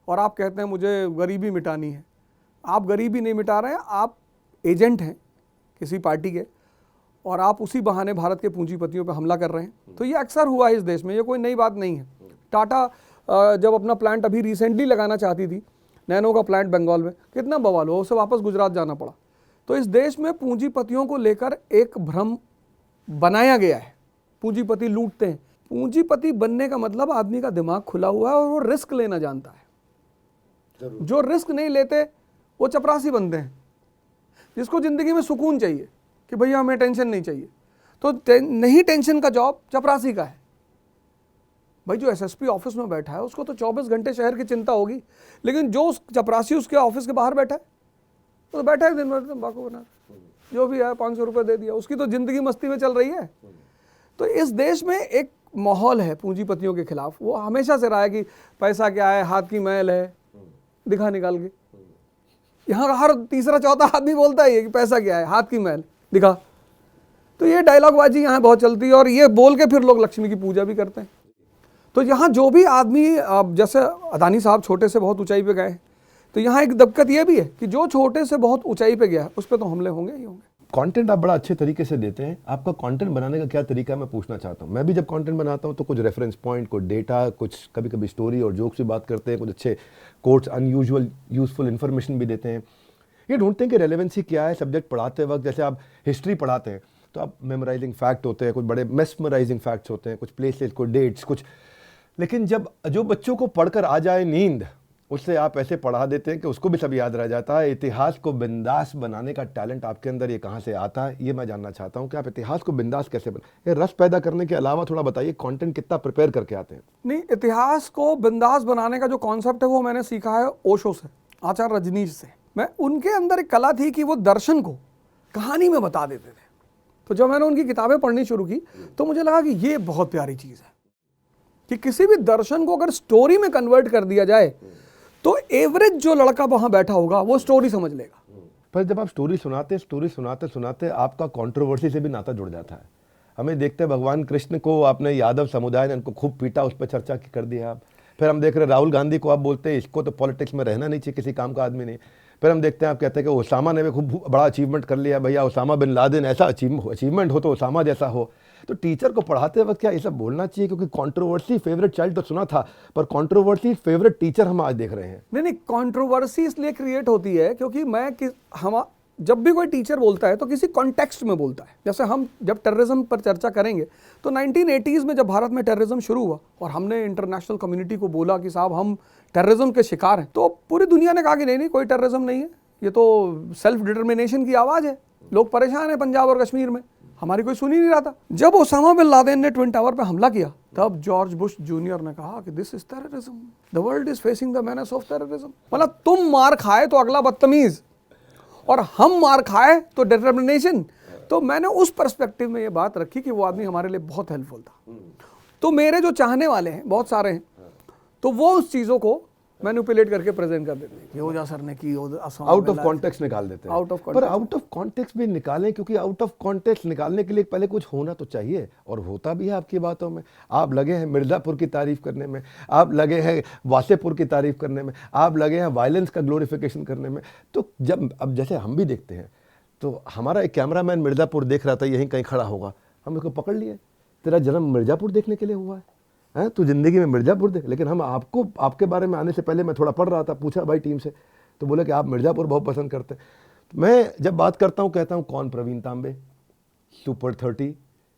और आप कहते हैं मुझे गरीबी मिटानी है। आप गरीबी नहीं मिटा रहे हैं, आप एजेंट हैं किसी पार्टी के, और आप उसी बहाने भारत के पूंजीपतियों पे हमला कर रहे हैं। तो ये अक्सर हुआ है इस देश में, ये कोई नई बात नहीं है। टाटा जब अपना प्लांट अभी रिसेंटली लगाना चाहती थी, नैनो का प्लांट बंगाल में, कितना बवाल हुआ, उसे वापस गुजरात जाना पड़ा। तो इस देश में पूंजीपतियों को लेकर एक भ्रम बनाया गया है। पूंजीपति लूटते हैं। पूंजीपति बनने का मतलब आदमी का दिमाग खुला हुआ है और वो रिस्क लेना जानता है। जो रिस्क नहीं लेते वो चपरासी बनते हैं। जिसको जिंदगी में सुकून चाहिए कि भैया हमें टेंशन नहीं चाहिए, तो नहीं टेंशन का जॉब चपरासी का है। भाई जो एसएसपी ऑफिस में बैठा है उसको तो 24 घंटे शहर की चिंता होगी, लेकिन जो चपरासी उसके ऑफिस के बाहर बैठा है तो बैठा है दिन भर तंबाकू बना, जो भी है 500 रुपये दे दिया, उसकी तो जिंदगी मस्ती में चल रही है। तो इस देश में एक माहौल है पूंजीपतियों के खिलाफ, वो हमेशा से रहा है कि पैसा क्या है, हाथ की मैल है, दिखा निकाल के। यहाँ हर तीसरा चौथा आदमी बोलता है कि पैसा क्या है, हाथ की मैल दिखा। तो ये डायलॉगबाजी यहाँ बहुत चलती है, और ये बोल के फिर लोग लक्ष्मी की पूजा भी करते हैं। तो यहाँ जो भी आदमी, जैसे अदानी साहब छोटे से बहुत ऊंचाई पे गए, तो यहाँ एक दिक्कत ये भी है कि जो छोटे से बहुत ऊंचाई पे गया है उस पर तो हमले होंगे ही होंगे। कंटेंट आप बड़ा अच्छे तरीके से देते हैं। आपका कंटेंट बनाने का क्या तरीका है, मैं पूछना चाहता हूँ। मैं भी जब कंटेंट बनाता हूँ तो कुछ रेफरेंस पॉइंट, कुछ डेटा, कुछ कभी कभी स्टोरी और जोक्स भी बात करते हैं, कुछ अच्छे कोट्स, अनयूजुअल यूजफुल इन्फॉर्मेशन भी देते हैं। ये ढूंढते हैं कि रेलेवेंसी क्या है सब्जेक्ट पढ़ाते वक्त। जैसे आप हिस्ट्री पढ़ाते हैं तो आप मेमोराइजिंग फैक्ट होते हैं, कुछ बड़े मेस्मराइजिंग फैक्ट्स होते हैं, कुछ प्लेसेस, कुछ डेट्स, कुछ। लेकिन जब जो बच्चों को पढ़कर आ जाए नींद, उससे आप ऐसे पढ़ा देते हैं कि उसको भी सब याद रह जाता है। इतिहास को बिंदास बनाने का टैलेंट आपके अंदर ये कहाँ से आता है, ये मैं जानना चाहता हूँ कि आप इतिहास को बिंदास कैसे ये रस पैदा करने के अलावा थोड़ा बताइए कंटेंट कितना प्रिपेयर करके आते हैं। नहीं, इतिहास को बिंदास बनाने का जो कॉन्सेप्ट है वो मैंने सीखा है ओशो से, आचार्य रजनीश से। मैं उनके अंदर एक कला थी कि वो दर्शन को कहानी में बता देते थे। तो जब मैंने उनकी किताबें पढ़नी शुरू की तो मुझे लगा कि ये बहुत प्यारी चीज़ है कि किसी भी दर्शन को अगर स्टोरी में कन्वर्ट कर दिया जाए तो एवरेज जो लड़का वहां बैठा होगा वो स्टोरी समझ लेगा। पर जब आप स्टोरी सुनाते सुनाते आपका कंट्रोवर्सी से भी नाता जुड़ जाता है। हमें देखते हैं भगवान कृष्ण को आपने यादव समुदाय ने उनको खूब पीटा, उस पर चर्चा की कर दी आप। फिर हम देख रहे हैं राहुल गांधी को आप बोलते हैं इसको तो पॉलिटिक्स में रहना नहीं चाहिए, किसी काम का आदमी नहीं। फिर हम देखते हैं आप कहते हैं कि ओसामा ने भी खूब बड़ा अचीवमेंट कर लिया। भैया ओसामा बिन लादेन ऐसा अचीवमेंट हो तो ओसामा जैसा हो। तो टीचर को पढ़ाते वक्त क्या ये सब बोलना चाहिए? क्योंकि कंट्रोवर्सी फेवरेट चाइल्ड तो सुना था, पर कंट्रोवर्सी फेवरेट टीचर हम आज देख रहे हैं। नहीं, कंट्रोवर्सी इसलिए क्रिएट होती है क्योंकि जब भी कोई टीचर बोलता है तो किसी कॉन्टेक्स्ट में बोलता है। जैसे हम जब टेररिज्म पर चर्चा करेंगे तो 1980s में जब भारत में टेररिज्म शुरू हुआ और हमने इंटरनेशनल कम्युनिटी को बोला कि साहब हम टेररिज्म के शिकार हैं, तो पूरी दुनिया ने कहा कि नहीं नहीं कोई टेररिज्म नहीं है, ये तो सेल्फ डिटर्मिनेशन की आवाज़ है, लोग परेशान हैं पंजाब और कश्मीर में, हमारी कोई सुन ही नहीं रहा था। जब ओसामा बिन लादेन ने ट्विन टावर पे हमला किया तब जॉर्ज बुश जूनियर ने कहा कि this is terrorism, the world is facing the menace of terrorism. मतलब तुम मार खाए तो अगला बदतमीज और हम मार खाए तो डिटर्मिनेशन। तो मैंने उस पर्सपेक्टिव में ये बात रखी कि वो आदमी हमारे लिए बहुत हेल्पफुल था। तो मेरे जो चाहने वाले हैं बहुत सारे हैं, तो वो उस चीज़ों को मैनिपुलेट करके प्रेजेंट कर देते हैं कि ओझा सर ने की, आउट ऑफ कॉन्टेक्स्ट निकाल देते हैं। पर आउट ऑफ कॉन्टेक्स्ट भी निकालें, क्योंकि आउट ऑफ कॉन्टेक्स्ट निकालने के लिए पहले कुछ होना तो चाहिए, और होता भी है आपकी बातों में। आप लगे हैं मिर्ज़ापुर की तारीफ करने में, आप लगे हैं वासेपुर की तारीफ करने में, आप लगे हैं वायलेंस का ग्लोरिफिकेशन करने में। तो जब अब जैसे हम भी देखते हैं, तो हमारा एक कैमरामैन मिर्ज़ापुर देख रहा था, यहीं कहीं खड़ा होगा, हम उसको पकड़ लिए, तेरा जन्म मिर्ज़ापुर देखने के लिए हुआ है, हैं तू जिंदगी में मिर्ज़ापुर देख। लेकिन हम आपको, आपके बारे में आने से पहले मैं थोड़ा पढ़ रहा था, पूछा भाई टीम से, तो बोले कि आप मिर्ज़ापुर बहुत पसंद करते हैं। तो मैं जब बात करता हूँ कहता हूँ कौन प्रवीण तांबे, सुपर 30,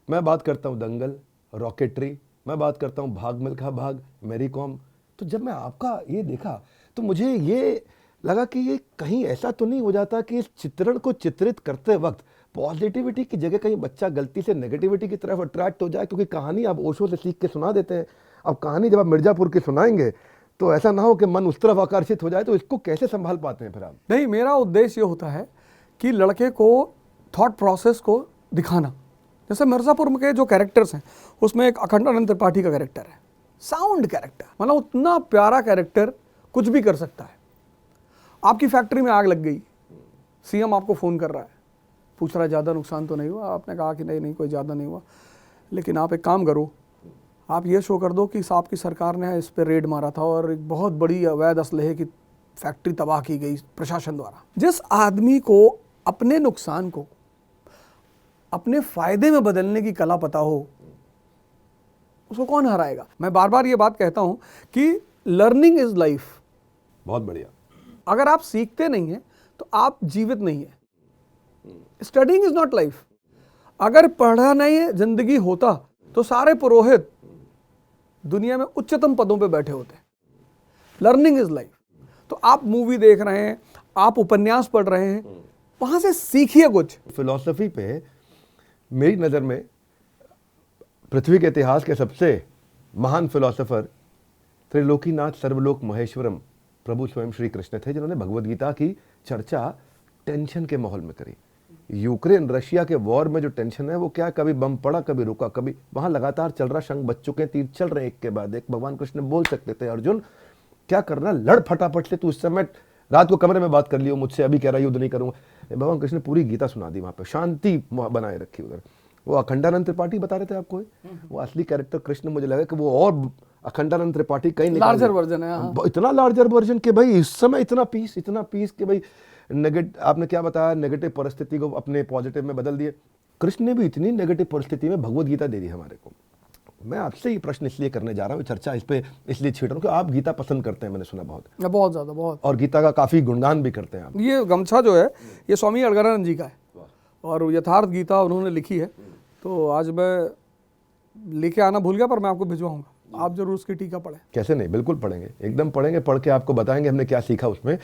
मैं बात करता हूँ दंगल, रॉकेटरी, मैं बात करता हूँ भाग मिल्खा भाग, मैरी कॉम। तो जब मैं आपका ये देखा तो मुझे ये लगा कि ये कहीं ऐसा तो नहीं हो जाता कि इस चित्रण को चित्रित करते वक्त पॉजिटिविटी की जगह कहीं बच्चा गलती से नेगेटिविटी की तरफ अट्रैक्ट हो जाए, क्योंकि कहानी आप ओशो से सीख के सुना देते हैं। अब कहानी जब आप मिर्ज़ापुर की सुनाएंगे तो ऐसा ना हो कि मन उस तरफ आकर्षित हो जाए, तो इसको कैसे संभाल पाते हैं फिर आप? नहीं, मेरा उद्देश्य ये होता है कि लड़के को थॉट प्रोसेस को दिखाना। जैसे मिर्ज़ापुर के जो कैरेक्टर्स हैं उसमें एक अखंडानंद त्रिपाठी का कैरेक्टर है, साउंड कैरेक्टर, मतलब उतना प्यारा कैरेक्टर कुछ भी कर सकता है। आपकी फैक्ट्री में आग लग गई, सीएम आपको फ़ोन कर रहा है, पूछ रहा है ज़्यादा नुकसान तो नहीं हुआ? आपने कहा कि नहीं नहीं कोई ज़्यादा नहीं हुआ, लेकिन आप एक काम करो, आप ये शो कर दो कि आपकी सरकार ने इस पर रेड मारा था और एक बहुत बड़ी अवैध असलहे की फैक्ट्री तबाह की गई प्रशासन द्वारा। जिस आदमी को अपने नुकसान को अपने फ़ायदे में बदलने की कला पता हो, उसको कौन हराएगा? मैं बार बार ये बात कहता हूँ कि लर्निंग इज़ लाइफ। बहुत बढ़िया। अगर आप सीखते नहीं हैं तो आप जीवित नहीं है। Studying is not life. अगर पढ़ा नहीं है जिंदगी होता तो सारे पुरोहित दुनिया में उच्चतम पदों पे बैठे होते। Learning is life. तो आप मूवी देख रहे हैं, आप उपन्यास पढ़ रहे हैं, वहां से सीखिए कुछ। फिलॉसफी पे मेरी नज़र में पृथ्वी के इतिहास के सबसे महान फिलॉसफर त्रिलोकीनाथ सर्वलोक महेश्वरम प्रभु स्वयं श्री कृष्ण थे, जिन्होंने भगवद गीता की चर्चा टेंशन के माहौल में करी। यूक्रेन रशिया के वॉर में जो टेंशन है वो क्या, कभी बम पड़ा, कभी रुका, कभी वहां लगातार चल रहा, शंख बज चुके, तीर चल रहे एक के बाद एक। भगवान कृष्ण बोल सकते थे अर्जुन क्या करना, लड़ फटाफट से, तू इस समय रात को कमरे में बात कर लियो मुझसे, अभी कह रहा युद्ध नहीं करूंगा। भगवान कृष्ण ने पूरी गीता सुना दी, वहां पर शांति बनाए रखी उधर। वो अखंडानंद त्रिपाठी बता रहे थे आपको, वो असली कैरेक्टर कृष्ण, मुझे लगा कि वो और अखंडानंद त्रिपाठी कहीं लार्जर वर्जन है। हाँ। इतना लार्जर वर्जन के भाई इस समय इतना पीस के भाई आपने क्या बताया, नेगेटिव परिस्थिति को अपने पॉजिटिव में बदल दिए। कृष्ण ने भी इतनी नेगेटिव परिस्थिति में भगवद गीता दे दी हमारे को। मैं आपसे ये प्रश्न इसलिए करने जा रहा हूँ, चर्चा इस पे इसलिए छेड़ रहा हूँ कि आप गीता पसंद करते हैं, मैंने सुना बहुत ज़्यादा, बहुत, और गीता का काफ़ी गुणगान भी करते हैं आप। ये गमछा जो है ये स्वामी अड़गड़ानंद जी का है और यथार्थ गीता उन्होंने लिखी है। तो आज मैं लेके आना भूल गया, पर मैं आपको भिजवाऊंगा, आप जरूर उसकी टीका पढ़ें। कैसे नहीं, बिल्कुल पढ़ेंगे, एकदम पढ़ेंगे, पढ़ के आपको बताएंगे हमने क्या सीखा उसमें।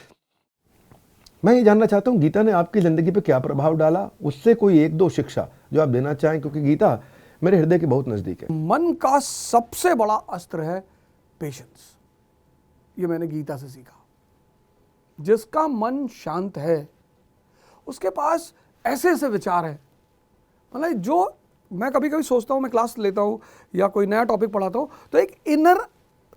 मैं ये जानना चाहता हूँ गीता ने आपकी जिंदगी पे क्या प्रभाव डाला, उससे कोई एक दो शिक्षा जो आप देना चाहें, क्योंकि गीता मेरे हृदय के बहुत नजदीक है। मन का सबसे बड़ा अस्त्र है पेशेंस। ये मैंने गीता से सीखा। जिसका मन शांत है उसके पास ऐसे ऐसे विचार है, मतलब जो मैं कभी कभी सोचता हूँ, मैं क्लास लेता हूँ या कोई नया टॉपिक पढ़ाता हूँ तो एक इनर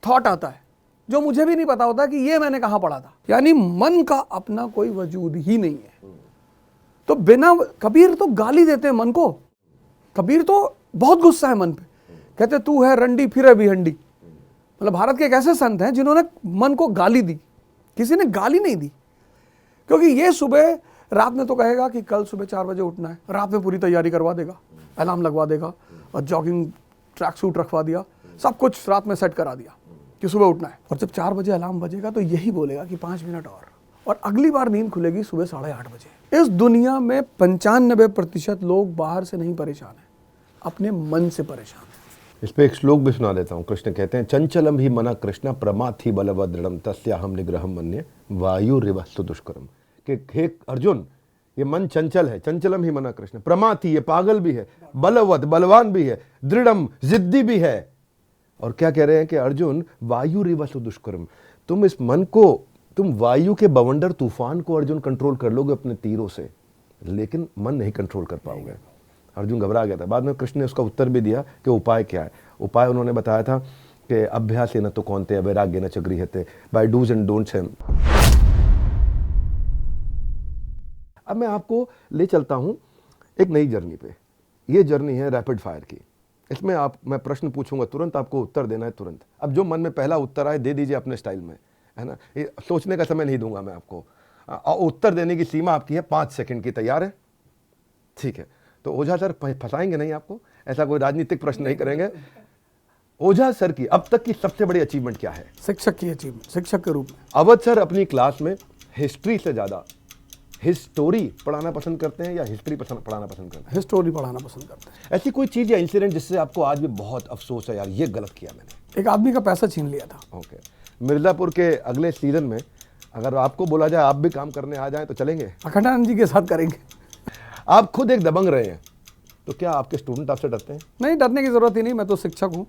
थॉट आता है जो मुझे भी नहीं पता होता कि ये मैंने कहाँ पढ़ा था। यानी मन का अपना कोई वजूद ही नहीं है। तो बिना, कबीर तो गाली देते हैं मन को, कबीर तो बहुत गुस्सा है मन पे, कहते तू है रंडी फिर भी हंडी। मतलब भारत के एक ऐसे संत हैं जिन्होंने मन को गाली दी, किसी ने गाली नहीं दी, क्योंकि ये सुबह रात में तो कहेगा कि कल सुबह 4 बजे उठना है, रात में पूरी तैयारी करवा देगा, अलार्म लगवा देगा और जॉगिंग ट्रैक सूट रखवा दिया, सब कुछ रात में सेट करा दिया कि सुबह उठना है। और जब 4 बजे अलार्म बजेगा तो यही बोलेगा कि 5 मिनट और अगली बार नींद खुलेगी सुबह 8:30 बजे। इस दुनिया में 95% लोग बाहर से नहीं परेशान हैं, अपने मन से परेशान हैं। इस पे एक श्लोक भी सुना देता हूँ। कृष्ण कहते हैं, चंचलम ही मना कृष्ण प्रमाथि बलवद दृढ़म तस्याहम निग्रहम मन्ये वायुरिवस्तु दुष्करम। कि हे अर्जुन, ये मन चंचल है, चंचलम ही मना कृष्ण, प्रमाथि ये पागल भी है, बलवद बलवान भी है, दृढ़म जिद्दी भी है। और क्या कह रहे हैं कि अर्जुन वायुरिवस्तु दुष्करम, तुम इस मन को, तुम वायु के बवंडर तूफान को अर्जुन कंट्रोल कर लोगे अपने तीरों से, लेकिन मन नहीं कंट्रोल कर पाओगे। अर्जुन घबरा गया था। बाद में कृष्ण ने उसका उत्तर भी दिया कि उपाय क्या है। उपाय उन्होंने बताया था कि अभ्यास न तो कौनते वैराग्य न च गृह्यते, बाय डूज एंड डोंट्स है। अब मैं आपको ले चलता हूं एक नई जर्नी पे। ये जर्नी है रैपिड फायर की। इसमें मैं प्रश्न पूछूंगा, तुरंत आपको उत्तर देना है, तुरंत। अब जो मन में पहला उत्तर आए दे दीजिए अपने स्टाइल में, है ना। ये सोचने का समय नहीं दूंगा मैं आपको। उत्तर देने की सीमा आपकी है 5 सेकंड की। तैयार है? ठीक है। तो ओझा सर फंसाएंगे नहीं आपको, ऐसा कोई राजनीतिक प्रश्न नहीं करेंगे। ओझा सर की अब तक की सबसे बड़ी अचीवमेंट क्या है? शिक्षक की अचीवमेंट, शिक्षक के रूप में। अवध सर अपनी क्लास में हिस्ट्री से ज्यादा हिस्टोरी पढ़ाना पसंद करते हैं या हिस्ट्री पढ़ाना पसंद करते हैं? हिस्टोरी पढ़ाना पसंद करते हैं। ऐसी कोई चीज या इंसिडेंट जिससे आपको आज भी बहुत अफसोस है, यार ये गलत किया मैंने? एक आदमी का पैसा छीन लिया था। ओके। मिर्जापुर के अगले सीजन में अगर आपको बोला जाए आप भी काम करने आ जाएं तो चलेंगे? अखंडानंद जी के साथ करेंगे। आप खुद एक दबंग रहे हैं, तो क्या आपके स्टूडेंट आपसे डरते हैं? नहीं, डरने की जरूरत ही नहीं, मैं तो शिक्षक हूँ।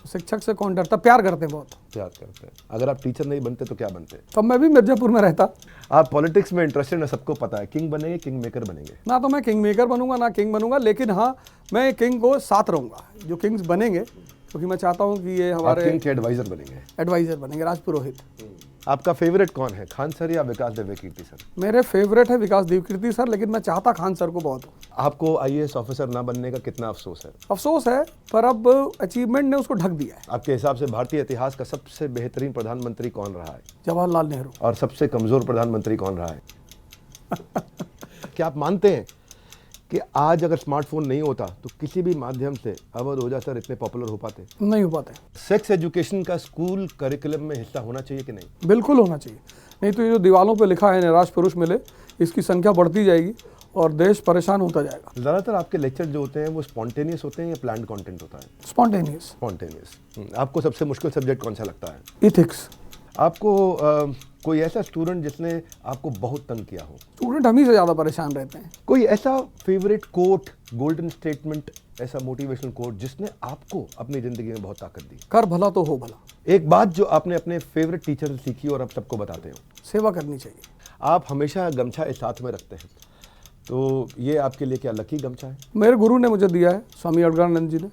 शिक्षक से कौन डरता? प्यार करते हैं बहुत। प्यार करते हैं। अगर आप टीचर नहीं बनते तो क्या बनते? तब मैं भी मिर्जापुर में रहता। आप पॉलिटिक्स में इंटरेस्टेड है, सबको पता है। किंग बनेंगे, किंग मेकर बनेंगे? ना तो मैं किंग मेकर बनूंगा ना किंग बनूंगा, लेकिन हाँ मैं किंग को साथ रहूंगा जो किंग्स बनेंगे, क्योंकि मैं चाहता हूँ कि ये हमारे किंग के एडवाइजर बनेंगे। एडवाइजर बनेंगे, राजपुरोहित। आपका फेवरेट कौन है, खान सर या विकास देवकीर्ति सर? मेरे फेवरेट है विकास देवकीर्ति सर, लेकिन मैं चाहता खान सर को बहुत हूँ। आपको आईएएस ऑफिसर ना बनने का कितना अफसोस है? अफसोस है, पर अब अचीवमेंट ने उसको ढक दिया है। आपके हिसाब से भारतीय इतिहास का सबसे बेहतरीन प्रधानमंत्री कौन रहा है? जवाहरलाल नेहरू। और सबसे कमजोर प्रधानमंत्री कौन रहा है? क्या आप मानते हैं कि आज अगर स्मार्टफोन नहीं होता तो किसी भी माध्यम से अवध ओझा सर इतने पॉपुलर हो पाते? नहीं हो पाते। सेक्स एजुकेशन का स्कूल करिकुलम में हिस्सा होना चाहिए कि नहीं? बिल्कुल होना चाहिए, नहीं तो ये जो दीवालों पे लिखा है निराश पुरुष मिले, इसकी संख्या बढ़ती जाएगी और देश परेशान होता जाएगा। ज़्यादातर आपके लेक्चर जो होते हैं वो स्पॉन्टेनियस होते हैं या प्लान्ड कंटेंट होता है? स्पॉन्टेनियस। स्पॉन्टेनियस। आपको सबसे मुश्किल सब्जेक्ट कौन सा लगता है? इथिक्स। आपको कोई ऐसा स्टूडेंट जिसने आपको बहुत तंग किया हो? स्टूडेंट हम ही से ज़्यादा परेशान रहते हैं। कोई ऐसा फेवरेट कोट, गोल्डन स्टेटमेंट, ऐसा मोटिवेशनल कोट जिसने आपको अपनी जिंदगी में बहुत ताकत दी? कर भला तो हो भला। एक बात जो आपने अपने फेवरेट टीचर से सीखी और आप सबको बताते हो? सेवा करनी चाहिए। आप हमेशा गमछा एक साथ में रखते हैं, तो ये आपके लिए क्या लकी गमछा है? मेरे गुरु ने मुझे दिया है, स्वामी अड़गड़ानंद जी ने,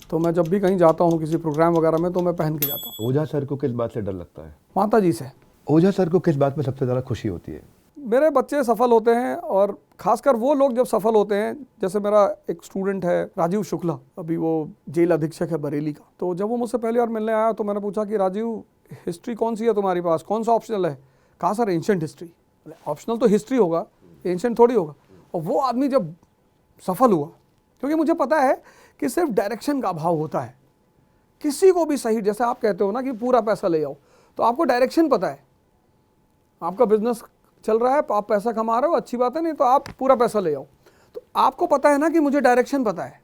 तो मैं जब भी कहीं जाता हूँ किसी प्रोग्राम वगैरह में तो मैं पहन के जाता हूँ। ओझा सर को किस बात से डर लगता है? माता जी से। ओझा सर को किस बात में सबसे ज़्यादा खुशी होती है? मेरे बच्चे सफल होते हैं, और खासकर वो लोग जब सफल होते हैं, जैसे मेरा एक स्टूडेंट है राजीव शुक्ला, अभी वो जेल अधीक्षक है बरेली का। तो जब वो मुझसे पहली बार मिलने आया तो मैंने पूछा कि राजीव, हिस्ट्री कौन सी है तुम्हारे पास, कौन सा ऑप्शनल है? कहा सर एंशिएंट हिस्ट्री। ऑप्शनल तो हिस्ट्री होगा, एंशिएंट थोड़ी होगा। और वो आदमी जब सफल हुआ, क्योंकि मुझे पता है कि सिर्फ डायरेक्शन का अभाव होता है। किसी को भी सही, जैसे आप कहते हो ना कि पूरा पैसा ले आओ, तो आपको डायरेक्शन पता है, आपका बिजनेस चल रहा है, आप पैसा कमा रहे हो, अच्छी बात है, नहीं तो आप पूरा पैसा ले आओ। तो आपको पता है ना कि मुझे डायरेक्शन पता है।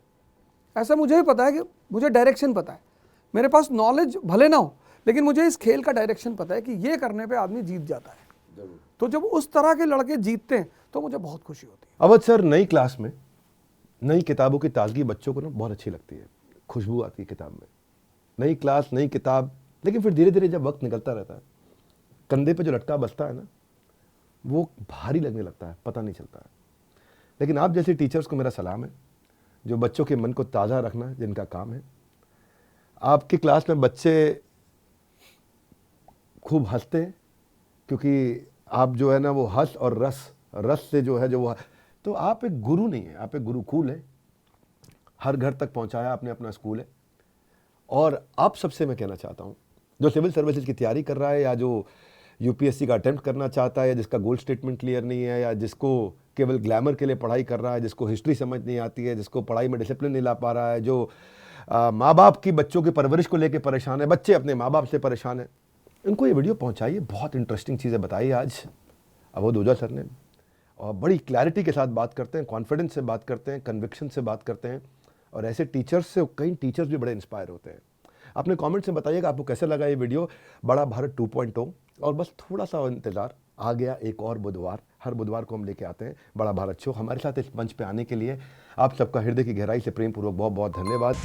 ऐसा मुझे ही पता है कि मुझे डायरेक्शन पता है। मेरे पास नॉलेज भले ना हो, लेकिन मुझे इस खेल का डायरेक्शन पता है कि ये करने पे आदमी जीत जाता है। तो जब उस तरह के लड़के जीतते हैं तो मुझे बहुत खुशी होती है। अवध सर, नई क्लास में नई किताबों की ताजगी बच्चों को ना बहुत अच्छी लगती है, खुशबू आती है किताब में। नई क्लास, नई किताब, लेकिन फिर धीरे धीरे जब वक्त निकलता रहता है, कंधे पे जो लटका बसता है ना, वो भारी लगने लगता है, पता नहीं चलता है। लेकिन आप जैसे टीचर्स को मेरा सलाम है, जो बच्चों के मन को ताज़ा रखना जिनका काम है। आपकी क्लास में बच्चे खूब हंसते हैं, क्योंकि आप जो है ना वो हंस और रस से जो है जो वो, तो आप एक गुरु नहीं है, आप एक गुरुकुल है। हर घर तक पहुंचाया आपने अपना स्कूल है। और आप सबसे मैं कहना चाहता हूं, जो सिविल सर्विसेज की तैयारी कर रहा है, या जो यूपीएससी का अटेम्प्ट करना चाहता है, या जिसका गोल स्टेटमेंट क्लियर नहीं है, या जिसको केवल ग्लैमर के लिए पढ़ाई कर रहा है, जिसको हिस्ट्री समझ नहीं आती है, जिसको पढ़ाई में डिसिप्लिन नहीं ला पा रहा है, जो माँ बाप की बच्चों की परवरिश को लेकर परेशान है, बच्चे अपने माँ बाप से परेशान है, इनको ये वीडियो पहुंचाइए। बहुत इंटरेस्टिंग चीज़ें बताइए आज, अवध ओझा सर ने, और बड़ी क्लैरिटी के साथ बात करते हैं, कॉन्फिडेंस से बात करते हैं, कन्विक्शन से बात करते हैं, और ऐसे टीचर्स से कई टीचर्स भी बड़े इंस्पायर होते हैं। अपने कमेंट्स में बताइएगा आपको कैसे लगा ये वीडियो, बड़ा भारत 2.0। और बस थोड़ा सा इंतज़ार, आ गया एक और बुधवार। हर बुधवार को हम लेके आते हैं बड़ा भारत शो। हमारे साथ इस मंच पे आने के लिए आप सबका हृदय की गहराई से प्रेम पूर्वक बहुत बहुत धन्यवाद।